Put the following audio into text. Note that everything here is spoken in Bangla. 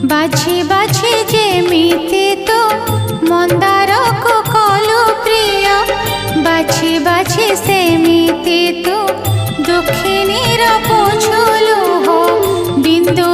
বাছে বাছে যেমিতি তো মন্দার কলু প্রিয়, বাছে বাছে সেমিতি তো দক্ষিণীর পছলুহ বিন্দু